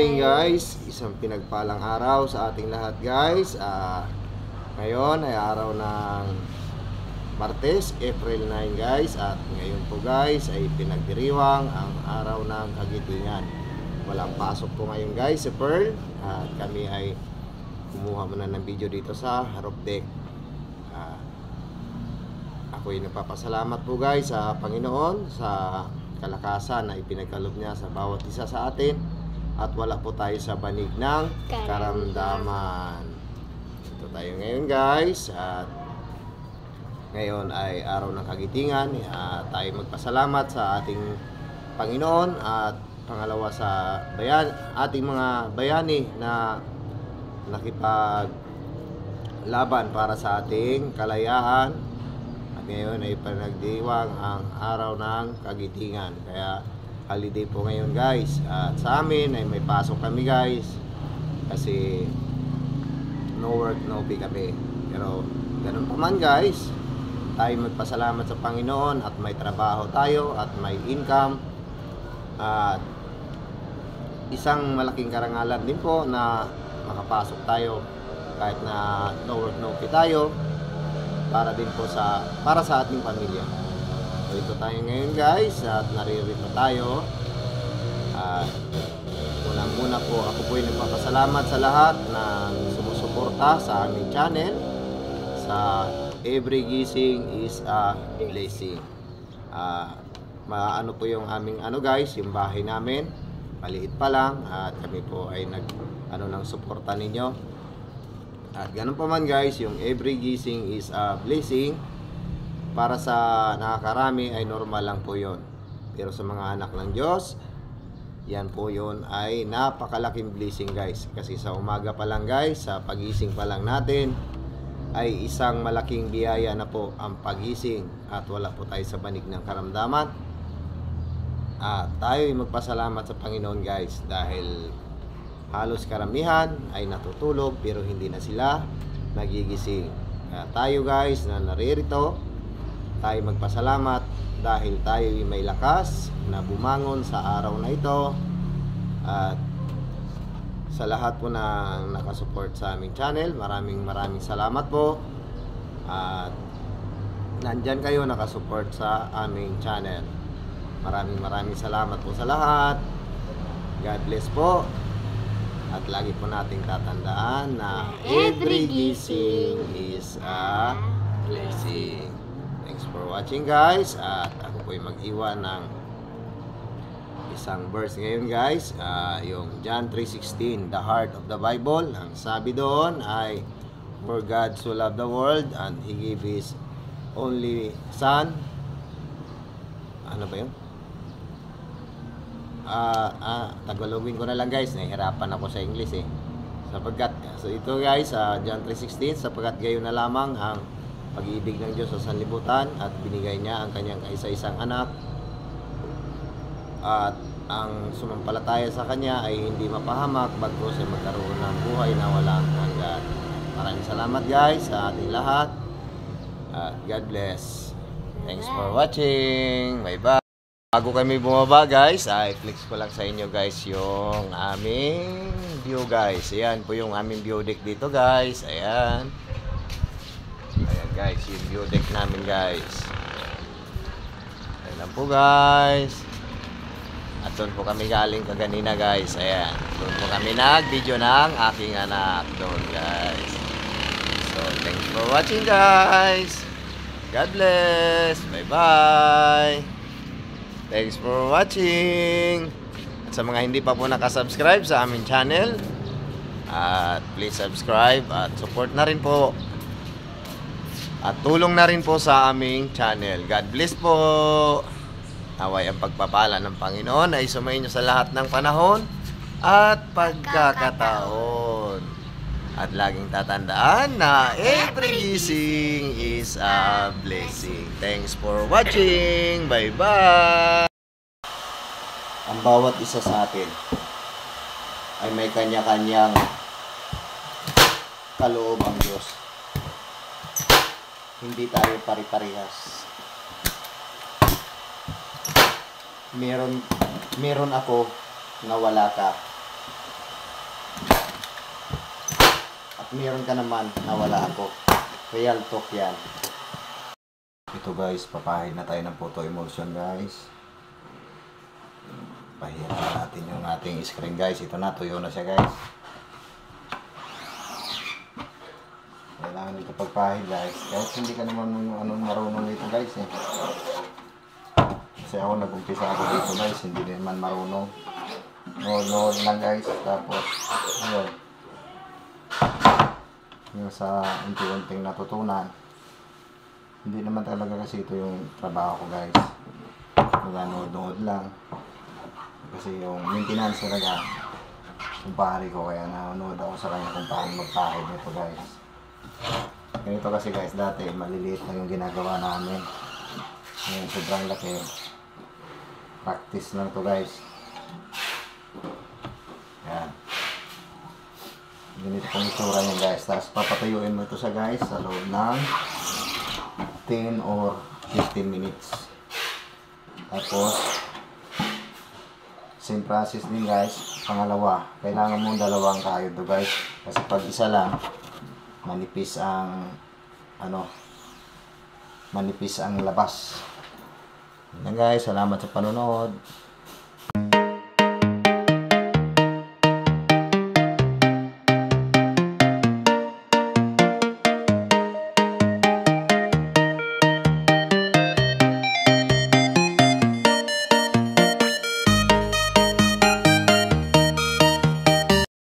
morning guys, isang pinagpalang araw sa ating lahat guys. Ngayon ay araw ng Martes, April 9 guys. At ngayon po guys ay pinagdiriwang ang araw ng Kagitingan. Walang pasok po ngayon guys sa Pearl. At kami ay kumuha muna ng video dito sa roof deck. Ako ay nagpapasalamat po guys sa Panginoon sa kalakasan na ipinagkaloob niya sa bawat isa sa atin at wala po tayo sa banig ng karamdaman. Ito tayo ngayon guys at ngayon ay araw ng Kagitingan. Tayo magpasalamat sa ating Panginoon at pangalawa sa ating mga bayani na nakipaglaban para sa ating kalayaan. Ngayon ay panagdiwang ang araw ng Kagitingan. Kaya holiday po ngayon guys. At sa amin ay may pasok kami guys. Kasi no work, no pay kami. Pero ganun pa man guys, tayo magpasalamat sa Panginoon at may trabaho tayo at may income. At isang malaking karangalan din po na makapasok tayo kahit na no work, no pay tayo. Para din po para sa ating pamilya. So ito tayo ngayon guys at naririto tayo. Unang-una po ako po ay nagpapasalamat sa lahat na sumusuporta sa aming channel. Sa every gising is a blessing. Maano po yung aming guys, yung bahay namin. Maliit pa lang at kami po ay ng suporta ninyo. At ganun pa man guys, yung every gising is a blessing. Para sa nakakarami ay normal lang po yon. Pero sa mga anak ng Diyos, yan po yon ay napakalaking blessing guys. Kasi sa umaga pa lang guys, sa pagising pa lang natin, ay isang malaking biyaya na po ang pagising. At wala po tayo sa banig ng karamdaman. At tayo ay magpasalamat sa Panginoon guys. Dahil halos karamihan ay natutulog pero hindi na sila nagigising. Kaya tayo guys na naririto, tayo magpasalamat dahil tayo ay may lakas na bumangon sa araw na ito. At sa lahat po na nakasupport sa aming channel, maraming salamat po. At nandyan kayo nakasupport sa aming channel. Maraming salamat po sa lahat. God bless po. At lagi po nating tatandaan na every gising is a blessing. Thanks for watching guys. At ako po ay mag-iwan ng isang verse ngayon guys. Yung John 3:16, the heart of the Bible. Ang sabi doon ay, for God so loved the world and He gave His only Son. Ano ba yun? Tagalogin ko na lang guys, nahihirapan ako sa English so ito guys, John 3:16, sapagkat gayon na lamang ang pag-ibig ng Diyos sa sanlibutan at binigay niya ang kanyang kaisa-isang anak at ang sumampalataya sa kanya ay hindi mapahamak bagkus ay magkaroon ng buhay na walang hanggan. Maraming salamat guys sa ating lahat at God bless. Thanks for watching. Bye bye. Bago kami bumaba guys, i-flex ko lang sa inyo guys yung aming view guys. Ayan po yung aming view deck dito guys. Ayan guys, yung view deck namin guys. Ayan lang po guys. At doon po kami galing kaganina guys. Ayan, doon po kami nag-video ng aking anak doon guys. So thanks for watching guys. God bless. Bye bye. Thanks for watching. At sa mga hindi pa po nakasubscribe sa aming channel, please subscribe at support na rin po. At tulong na rin po sa aming channel. God bless po. Naway ang pagpapala ng Panginoon ay sumainyo sa lahat ng panahon at pagkakataon. At laging tatandaan na every gising is a blessing. Thanks for watching. Bye-bye. Ang bawat isa sa atin ay may kanya-kanyang kaloob ang Diyos. Hindi tayo pari-parehas. Meron ako na wala ka. meron ka naman na wala ako. Real talk yan. Ito guys, papahid na tayo ng photo emulsion guys. Pahiran na natin yung ating screen guys. Ito na, tuyo na siya guys. Kailangan dito pagpahid guys. Kahit hindi ka naman marunong dito guys eh. Kasi ako nag-umpisa ako dito guys, hindi naman marunong. Nood lang guys, tapos ayun. Yung sa unti-unting natutunan. Hindi naman talaga kasi ito yung trabaho ko guys. Nood lang. Kasi yung maintenance talaga, kumpare ko, kaya nanonood ako sa kanya kung paano magpahid nito guys. Ganito kasi guys, dati maliliit lang yung ginagawa namin. Ngayon sobrang laki. Practice lang to guys. Yan. Ganito pong itsura niya guys. Tapos papatuyuin mo ito sa guys sa loob ng 10 or 15 minutes. Tapos same process din guys. Pangalawa, kailangan mong dalawang kayod to guys. Kasi pag isa lang, manipis ang manipis ang labas. Yan guys, salamat sa panonood.